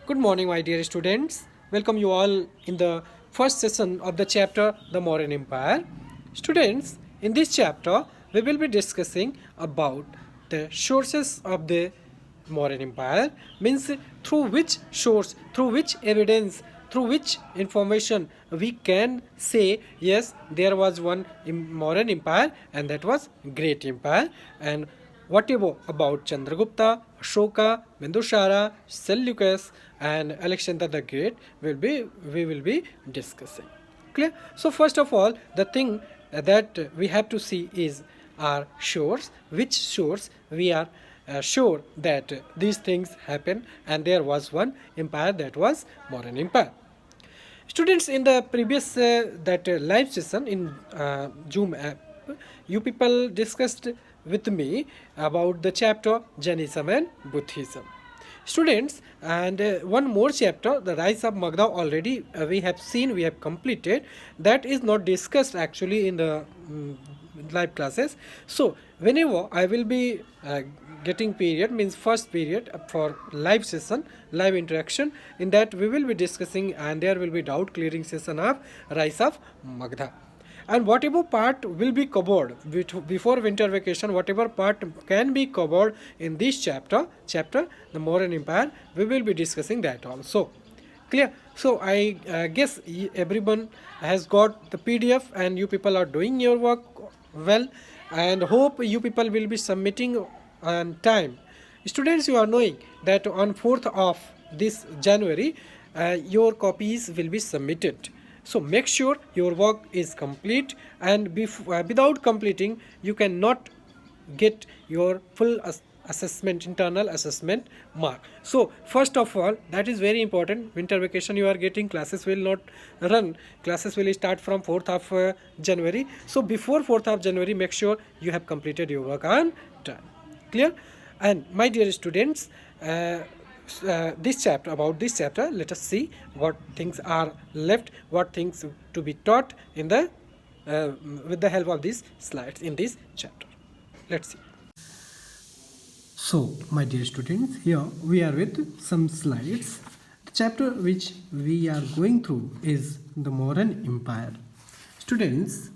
Good morning, my dear students. Welcome you all in the first session of the chapter The Mauryan Empire. Students, in this chapter, we will be discussing about the sources of the Mauryan Empire, means through which source, through which evidence, through which information we can say yes, there was one Mauryan Empire and that was great empire. And whatever about Chandragupta, Ashoka, Bindushara, Seleucus, and Alexander the Great we will be discussing. Clear? So first of all, the thing that we have to see is our shores. Which shores we are sure that these things happen, and there was one empire that was Mauryan Empire. Students, in the previous live session in Zoom app, you people discussed with me about the chapter Jainism and Buddhism. Students, and one more chapter, the rise of Magda, already we have seen, we have completed. That is not discussed actually in the live classes. So whenever I will be getting period, means first period for live session, live interaction, in that we will be discussing, and there will be doubt clearing session of rise of Magda. And whatever part will be covered before winter vacation, whatever part can be covered in this chapter the Mauryan Empire, we will be discussing that also. Clear? So I guess everyone has got the PDF and you people are doing your work well, and hope you people will be submitting on time. Students, you are knowing that on 4th of this January your copies will be submitted. So make sure your work is complete, and without completing you cannot get your full assessment, internal assessment mark. So first of all, that is very important. Winter vacation you are getting, classes will not run, classes will start from 4th of January. So before 4th of January, make sure you have completed your work on time. Clear? And my dear students, this chapter, let us see what things are left, what things to be taught in the with the help of these slides in this chapter. Let's see. So, my dear students, here we are with some slides. The chapter which we are going through is the Mauryan Empire. Students,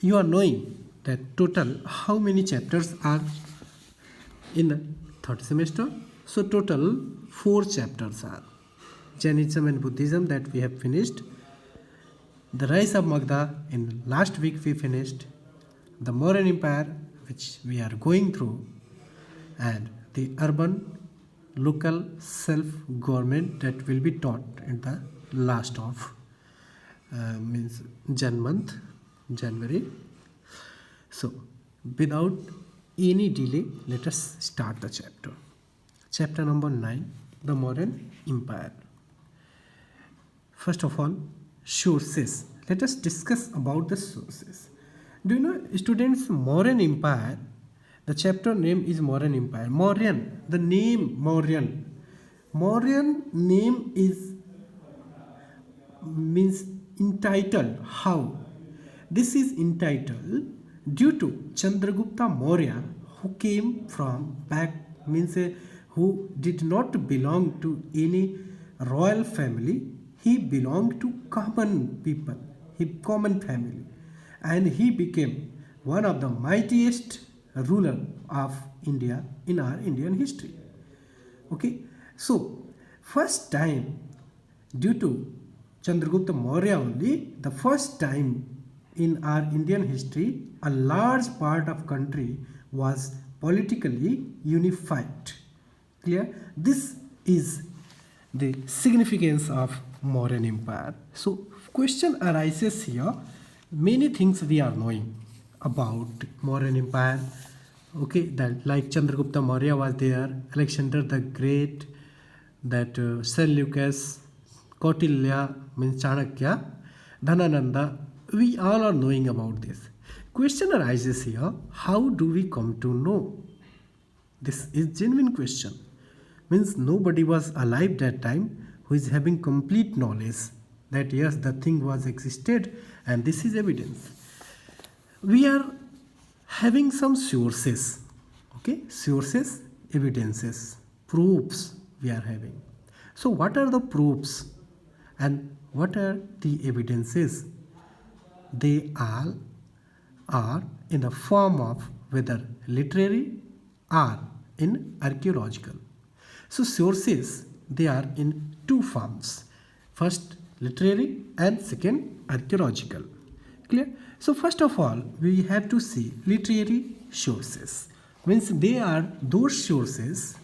you are knowing that total how many chapters are in the third semester? So total 4 chapters are Jainism and Buddhism, that we have finished. The rise of Magda, in last week we finished. The Mauryan Empire, which we are going through, and the urban local self-government, that will be taught in the last of means January. So without any delay, let us start the chapter. Chapter number 9, the Mauryan Empire. First of all, sources. Let us discuss about the sources. Do you know, students, Mauryan Empire, the chapter name is Mauryan Empire. Mauryan, the name Mauryan. Mauryan name is means entitled. How? This is entitled due to Chandragupta Maurya, who came from back, means who did not belong to any royal family. He belonged to common people, common family, and he became one of the mightiest ruler of India in our Indian history. Okay, so first time, due to Chandragupta Maurya only, the first time in our Indian history, a large part of country was politically unified. Clear? This is the significance of Mauryan Empire. So question arises here. Many things we are knowing about Mauryan Empire. Okay, that like Chandragupta Maurya was there, Alexander the Great, that Seleucus, Kautilya means Chanakya, Dhanananda. We all are knowing about this. Question arises here, how do we come to know? This is genuine question. Means nobody was alive that time who is having complete knowledge that yes, the thing was existed, and this is evidence. We are having some sources, okay, sources, evidences, proofs we are having. So what are the proofs and what are the evidences? They all are in the form of whether literary or in archaeological. So sources, they are in two forms. First literary and second archaeological. Clear? So first of all, we have to see literary sources. Means they are those sources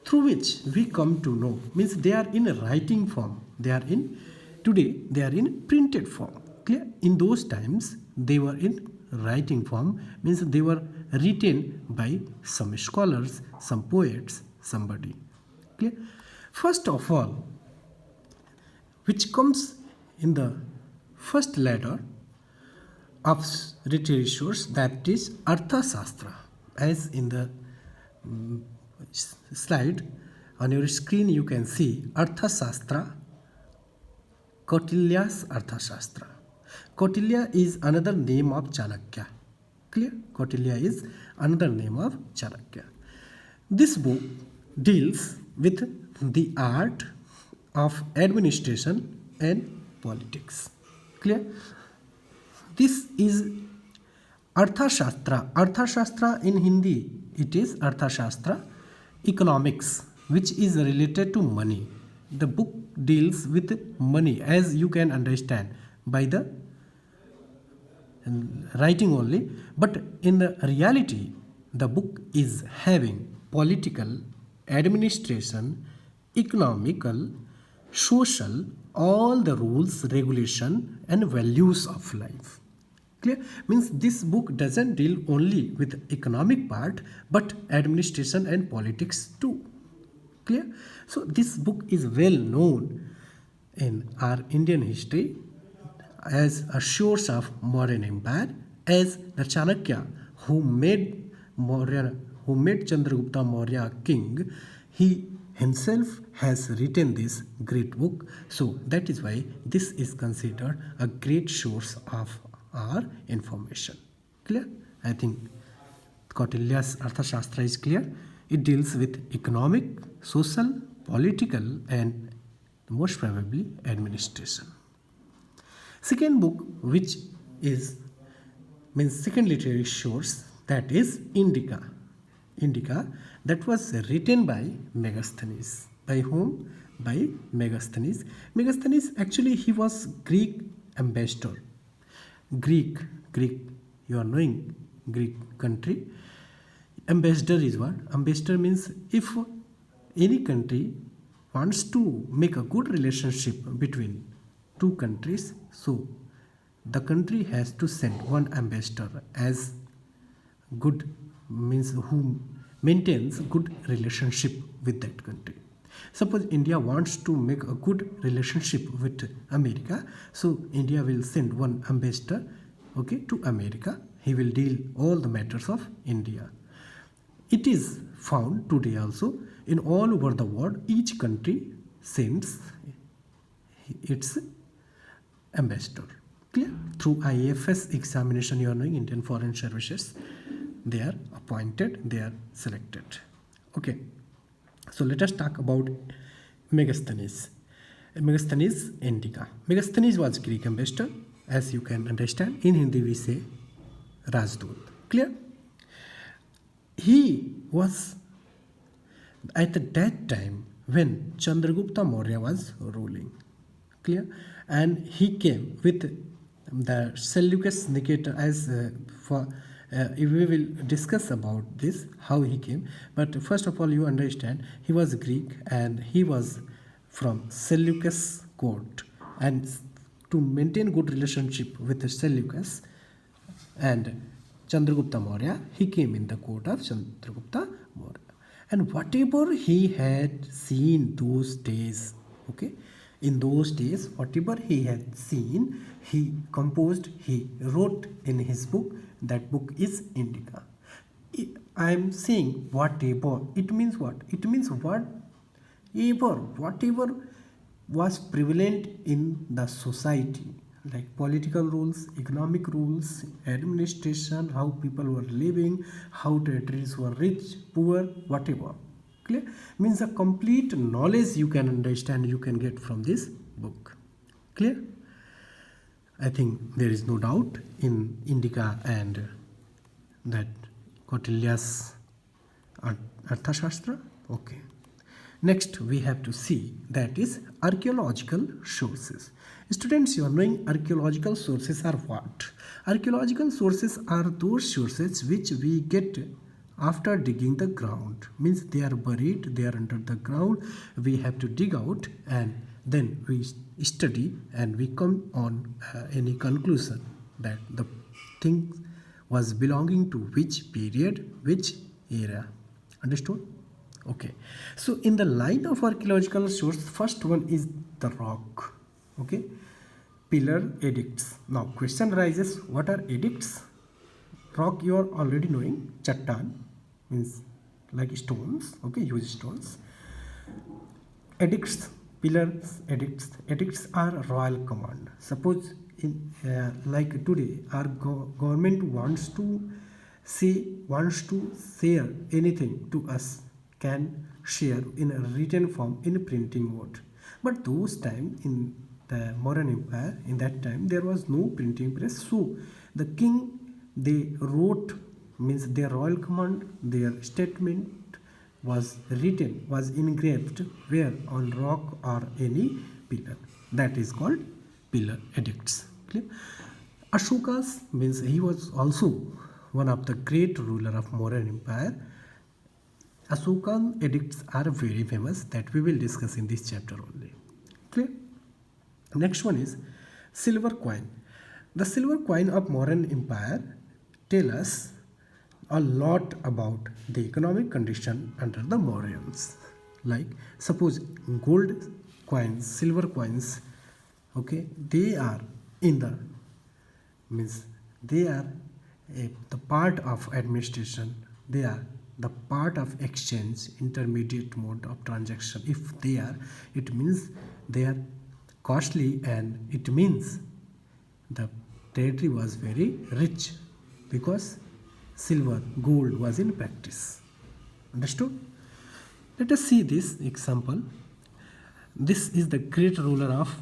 through which we come to know. Means they are in a writing form. They are in today they are in printed form. Clear? In those times they were in writing form, means they were written by some scholars, some poets, somebody. Clear? First of all, which comes in the first ladder of literary source, that is Artha Shastra. As in the slide on your screen you can see Artha Shastra, Kautilya's Arthashastra. Kautilya is another name of Chanakya. Clear? Kautilya is another name of Chanakya. This book deals with the art of administration and politics. Clear? This is Arthashastra. Arthashastra in Hindi, it is Arthashastra economics, which is related to money. The book deals with money, as you can understand by the writing only, but in the reality the book is having political, administration, economical, social, all the rules, regulation and values of life. Clear? Means this book doesn't deal only with economic part but administration and politics too. Clear? So this book is well known in our Indian history as a source of Mauryan Empire, as the Chanakya who made Chandragupta Maurya king, he himself has written this great book. So that is why this is considered a great source of our information. Clear? I think Kautilya's Arthashastra is clear. It deals with economic, social, political and most probably administration. Second book, which is means second literary source, that is Indica. Indica, that was written by Megasthenes. By whom? By Megasthenes. Megasthenes, actually he was Greek ambassador. Greek, you are knowing Greek country. Ambassador is what? Ambassador means if any country wants to make a good relationship between two countries, so the country has to send one ambassador as good, means who maintains good relationship with that country. Suppose India wants to make a good relationship with America, so India will send one ambassador, okay, to America. He will deal all the matters of India. It is found today also in all over the world, each country sends its ambassador. Clear? Through IFS examination, you are knowing, Indian Foreign Services, they are appointed, they are selected. Okay. So let us talk about Megasthenes. Megasthenes Indica. Megasthenes was Greek ambassador, as you can understand. In Hindi we say Rajdut. Clear? He was at that time when Chandragupta Maurya was ruling. Clear? And he came with the Seleucus Nicator, as we will discuss about this, how he came. But first of all, you understand, he was Greek and he was from Seleucus court. And to maintain good relationship with the Seleucus and Chandragupta Maurya, he came in the court of Chandragupta Maurya. And whatever he had seen those days, okay, in those days, whatever he had seen, he composed, he wrote in his book. That book is Indica. I am saying whatever. It means what? It means whatever was prevalent in the society, like political rules, economic rules, administration, how people were living, how territories were rich, poor, whatever. Clear? Means a complete knowledge you can understand, you can get from this book. Clear? I think there is no doubt in Indica and that Kautilya's Arthashastra. Okay. Next we have to see that is archaeological sources. Students, you are knowing archaeological sources are what? Archaeological sources are those sources which we get after digging the ground. Means they are buried, they are under the ground, we have to dig out and then we study and we come on any conclusion that the thing was belonging to which period, which era. Understood? Okay. So in the line of archaeological source, first one is the rock. Okay. Pillar edicts. Now question arises, what are edicts? Rock you are already knowing. Chattan means like stones. Okay, huge stones. Edicts, pillars, edicts. Edicts are royal command. Suppose in like today our government wants to share anything to us, can share in a written form in printing mode. But those time in the Mauryan Empire, in that time there was no printing press, so the king, they wrote, means their royal command, their statement was written, was engraved where? On rock or any pillar. That is called pillar edicts. Clear? Ashoka's means he was also one of the great ruler of Mauryan Empire. Ashokan edicts are very famous, that we will discuss in this chapter only. Clear? Next one is silver coin. The silver coin of Mauryan Empire tell us a lot about the economic condition under the Mauryans. Like suppose gold coins, silver coins, okay, they are in the, means they are the part of administration, they are the part of exchange, intermediate mode of transaction. If they are, it means they are costly, and it means the territory was very rich because silver, gold was in practice. Understood? Let us see this example. This is the great ruler of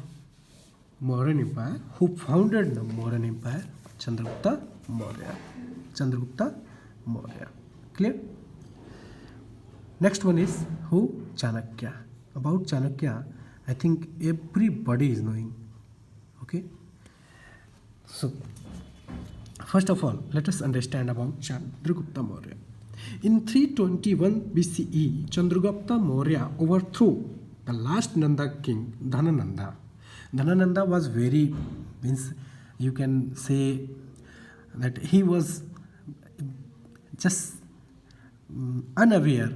Mauryan Empire who founded the Mauryan Empire, Chandragupta Maurya. Chandragupta Maurya. Clear? Next one is who? Chanakya. About Chanakya, I think everybody is knowing. Okay? So, first of all, let us understand about Chandragupta Maurya. In 321 BCE, Chandragupta Maurya overthrew the last Nanda king, Dhanananda. Dhanananda was very, means you can say that he was just unaware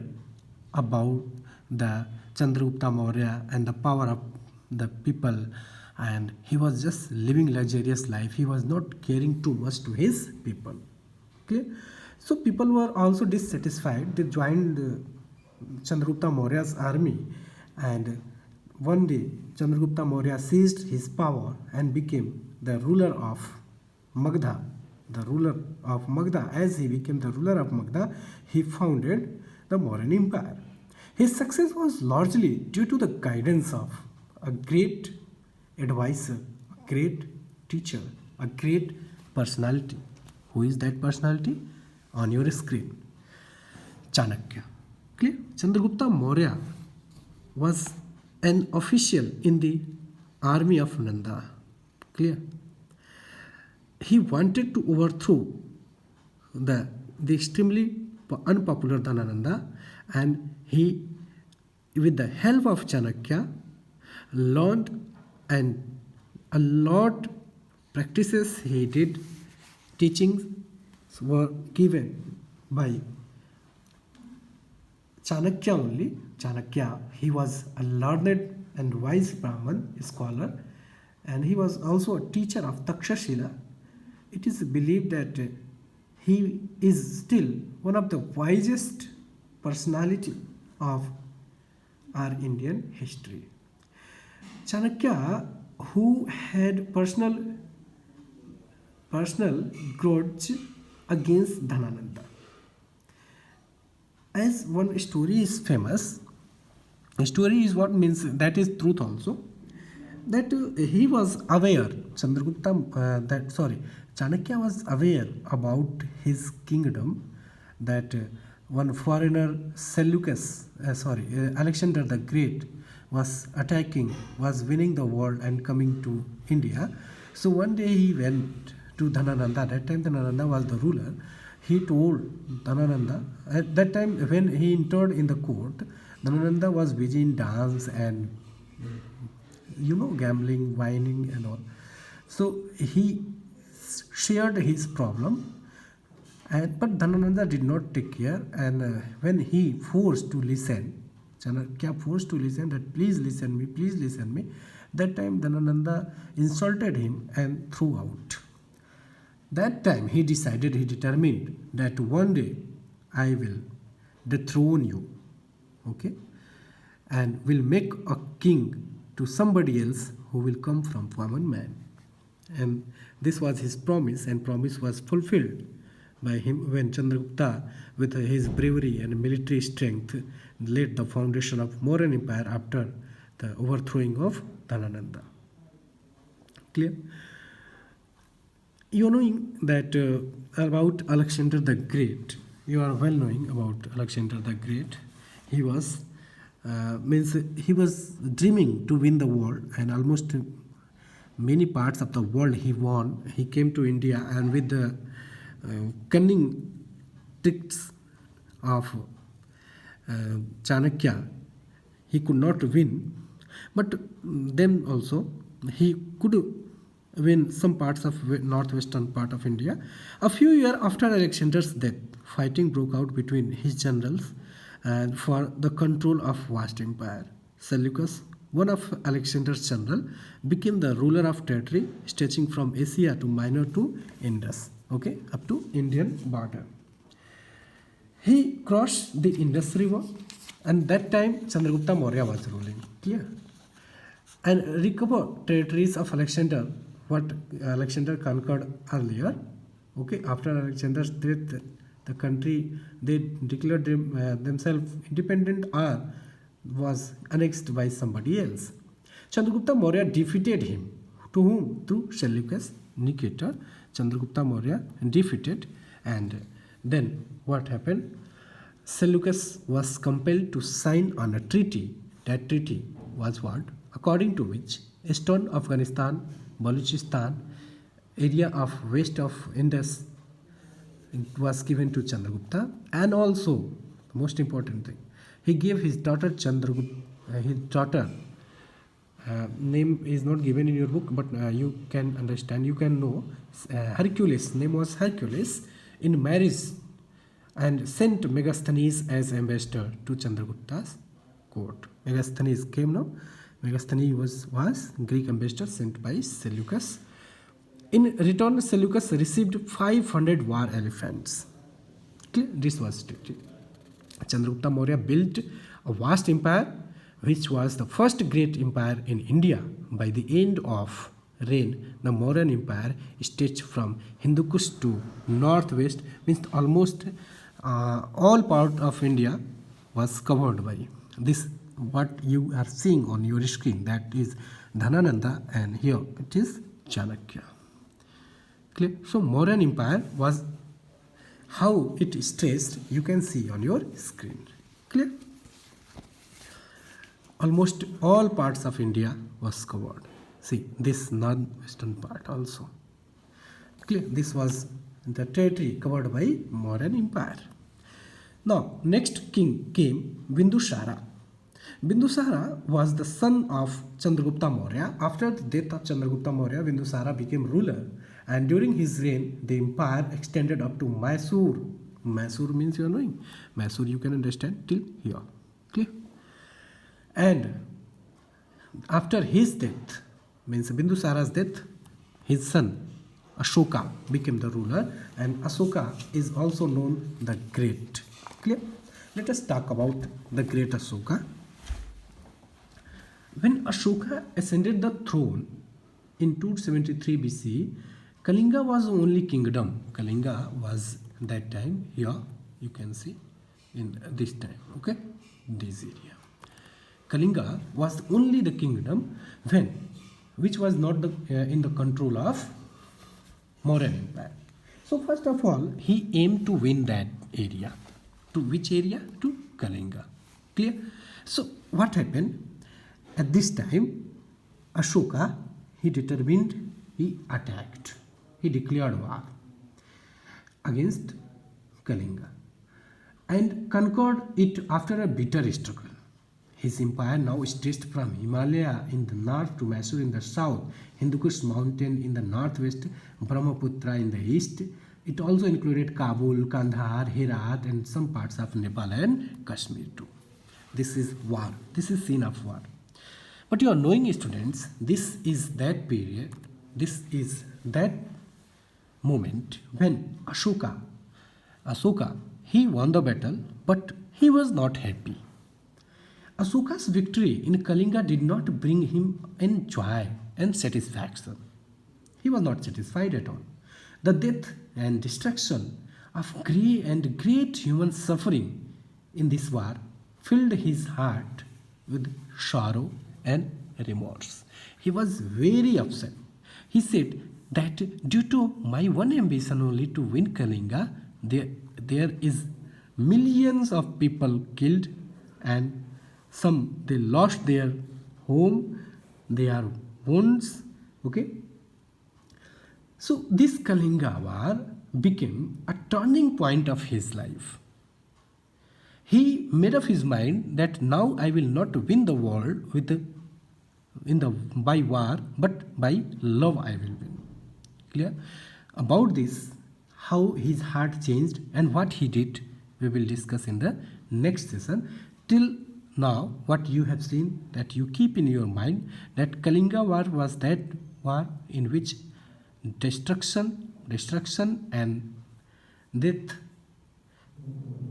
about the Chandragupta Maurya and the power of the people, and he was just living luxurious life. He was not caring too much to his people. Clear? So people were also dissatisfied. They joined Chandragupta Maurya's army, and one day Chandragupta Maurya seized his power and became the ruler of Magdha. The ruler of Magdha. As he became the ruler of Magdha, he founded the Mauryan Empire. His success was largely due to the guidance of a great advisor, a great teacher, a great personality. Who is that personality? On your screen. Chanakya. Clear? Chandragupta Maurya was an official in the army of Nanda. Clear? He wanted to overthrow the extremely unpopular Dhanananda, and he, with the help of Chanakya, learned and a lot practices he did. Teachings were given by Chanakya only. Chanakya, he was a learned and wise Brahman scholar, and he was also a teacher of Takshashila. It is believed that he is still one of the wisest personality of our Indian history. Chanakya, who had personal grudge against Dhanananda. As one story is famous, a story is what means that is truth also, that he was aware, Chandragupta, Chanakya was aware about his kingdom, that one foreigner, Alexander the Great, was attacking, was winning the world and coming to India. So one day he went to Dhanananda. That time Dhanananda was the ruler. He told Dhanananda, at that time when he entered in the court, Dhanananda was busy in dance and gambling, whining and all. So he shared his problem, but Dhanananda did not take care, and when he forced to listen, Chanakya forced to listen, that please listen me, that time Dhanananda insulted him and threw out. That time he determined that one day I will dethrone you, okay, and will make a king to somebody else who will come from common man. And this was his promise, and promise was fulfilled by him when Chandragupta, with his bravery and military strength, laid the foundation of Mauryan Empire after the overthrowing of Dhanananda. Clear? You knowing that about Alexander the Great, you are well knowing about Alexander the Great. He was he was dreaming to win the world, and almost many parts of the world he won. He came to India, and with the cunning tricks of Chanakya, he could not win, but then also he could win some parts of northwestern part of India. A few years after Alexander's death, fighting broke out between his generals and for the control of vast empire. Seleucus, one of Alexander's general, became the ruler of territory stretching from Asia to Minor to Indus, okay, up to Indian border. He crossed the Indus River, and that time Chandragupta Maurya was ruling, clear, and recovered territories of Alexander, what Alexander conquered earlier. Okay, after Alexander's death, the country they declared themselves independent or was annexed by somebody else. Chandragupta Maurya defeated him. To whom? To Seleucus Nicator. Chandragupta Maurya defeated, and then what happened? Seleucus was compelled to sign on a treaty. That treaty was what? According to which Eastern Afghanistan, Baluchistan, area of west of Indus, it was given to Chandragupta, and also the most important thing, he gave his daughter Chandragupta, his daughter name is not given in your book, but you can understand, you can know, Hercules, name was Hercules, in marriage, and sent Megasthenes as ambassador to Chandragupta's court. Megasthenes came now. Megasthenes was Greek ambassador sent by Seleucus. In return, Seleucus received 500 war elephants. This was stated. Chandragupta Maurya built a vast empire, which was the first great empire in India. By the end of reign, the Mauryan Empire stretched from Hindu Kush to northwest, means almost all part of India was covered by this. What you are seeing on your screen, that is Dhanananda, and here it is Chanakya. Clear? So Mauryan Empire was how it stretched, you can see on your screen. Clear? Almost all parts of India was covered. See this northwestern part also. Clear? This was the territory covered by Mauryan Empire. Now next king came Bindusara. Bindusara was the son of Chandragupta Maurya. After the death of Chandragupta Maurya, Bindusara became ruler, and during his reign, the empire extended up to Mysore. Mysore means you are knowing. Mysore you can understand till here. Clear? And after his death, means Bindusara's death, his son Ashoka became the ruler, and Ashoka is also known the Great. Clear? Let us talk about the Great Ashoka. When Ashoka ascended the throne in 273 BC, Kalinga was the only kingdom. Kalinga was that time, here you can see, in this time, okay, this area. Kalinga was only the kingdom which was not in the control of Mauryan Empire. So first of all, he aimed to win that area. To which area? To Kalinga. Clear? So what happened? At this time, Ashoka, he determined, he attacked, he declared war against Kalinga and conquered it after a bitter struggle. His empire now stretched from Himalaya in the north to Mysore in the south, Hindu Kush mountain in the northwest, Brahmaputra in the east. It also included Kabul, Kandahar, Herat and some parts of Nepal and Kashmir too. This is war. This is scene of war. But you are knowing, students, this is that period, this is that moment when Ashoka, he won the battle, but he was not happy. Ashoka's victory in Kalinga did not bring him any joy and satisfaction. He was not satisfied at all. The death and destruction of great human suffering in this war filled his heart with sorrow and remorse. He was very upset. He said that due to my one ambition only to win Kalinga, there is millions of people killed and some they lost their home, their wounds, okay. So this Kalinga war became a turning point of his life. He made up his mind that now I will not win the world by war, but by love I will win. Clear? About this, how his heart changed and what he did, we will discuss in the next session. Till now, what you have seen, that you keep in your mind that Kalinga war was that war in which destruction and death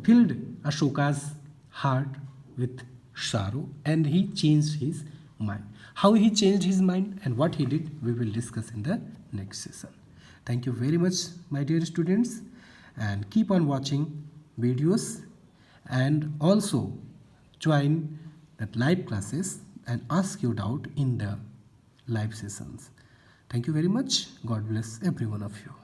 filled Ashoka's heart with sorrow and he changed his mind. How he changed his mind and what he did, we will discuss in the next session. Thank you very much, my dear students, and keep on watching videos and also join the live classes and ask your doubt in the live sessions. Thank you very much. God bless every one of you.